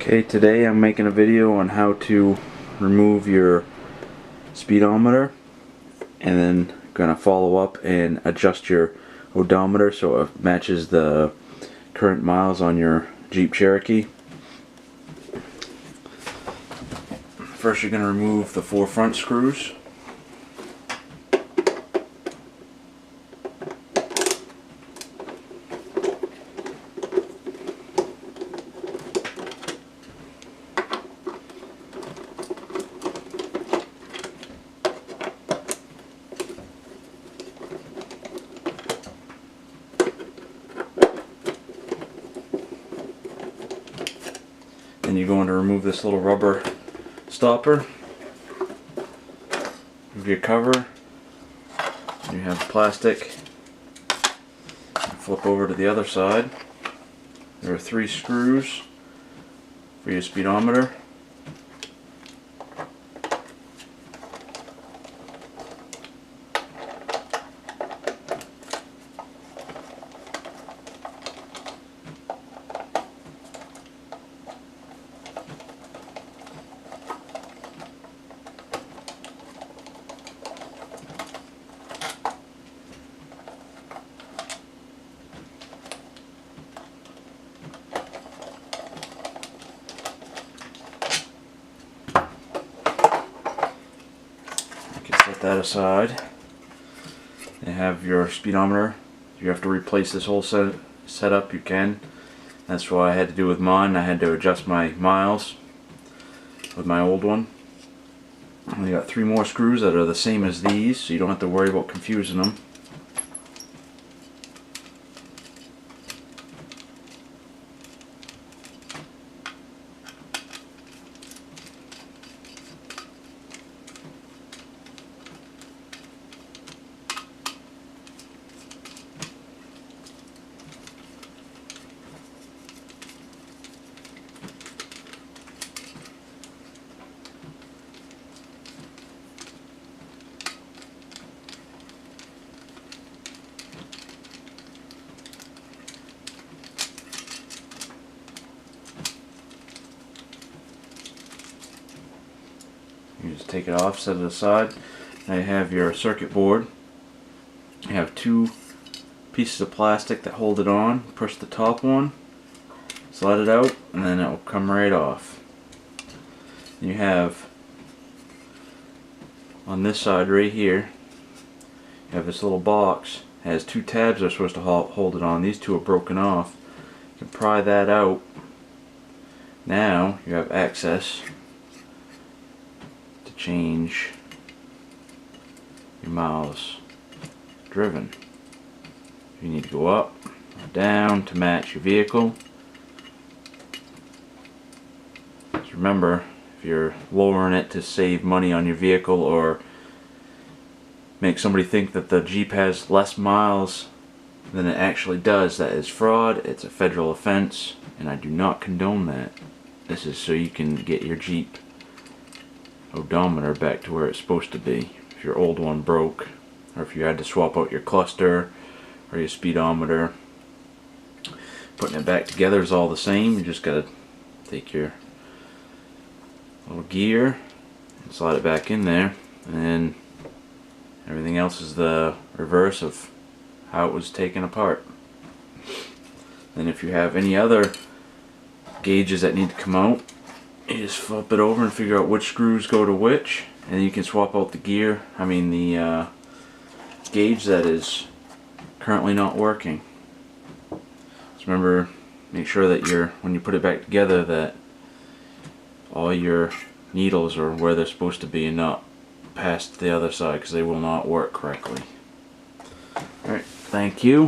Okay, today I'm making a video on how to remove your speedometer, and then gonna follow up and adjust your odometer so it matches the current miles on your Jeep Cherokee. First, you're gonna remove the 4 front screws. Then you're going to remove this little rubber stopper. Move your cover. You have plastic. Flip over to the other side. There are 3 screws for your speedometer. Set that aside. You have your speedometer. If you have to replace this whole setup, you can. That's what I had to do with mine. I had to adjust my miles with my old one. And you got 3 more screws that are the same as these, so you don't have to worry about confusing them. You just take it off, set it aside. Now you have your circuit board. You have 2 pieces of plastic that hold it on. Push the top one, slide it out, and then it will come right off. You have on this side right here, you have this little box. It has 2 tabs that are supposed to hold it on. These 2 are broken off. You can pry that out. Now you have access to change your miles driven. You need to go up or down to match your vehicle. Just remember, if you're lowering it to save money on your vehicle or make somebody think that the Jeep has less miles than it actually does, that is fraud. It's a federal offense, and I do not condone that. This is so you can get your Jeep odometer back to where it's supposed to be. If your old one broke, or if you had to swap out your cluster or your speedometer, putting it back together is all the same. You just gotta take your little gear and slide it back in there, and everything else is the reverse of how it was taken apart. Then if you have any other gauges that need to come out, you just flip it over and figure out which screws go to which, and you can swap out the the gauge that is currently not working. Just remember, make sure that when you put it back together, that all your needles are where they're supposed to be and not past the other side, because they will not work correctly. Alright, thank you.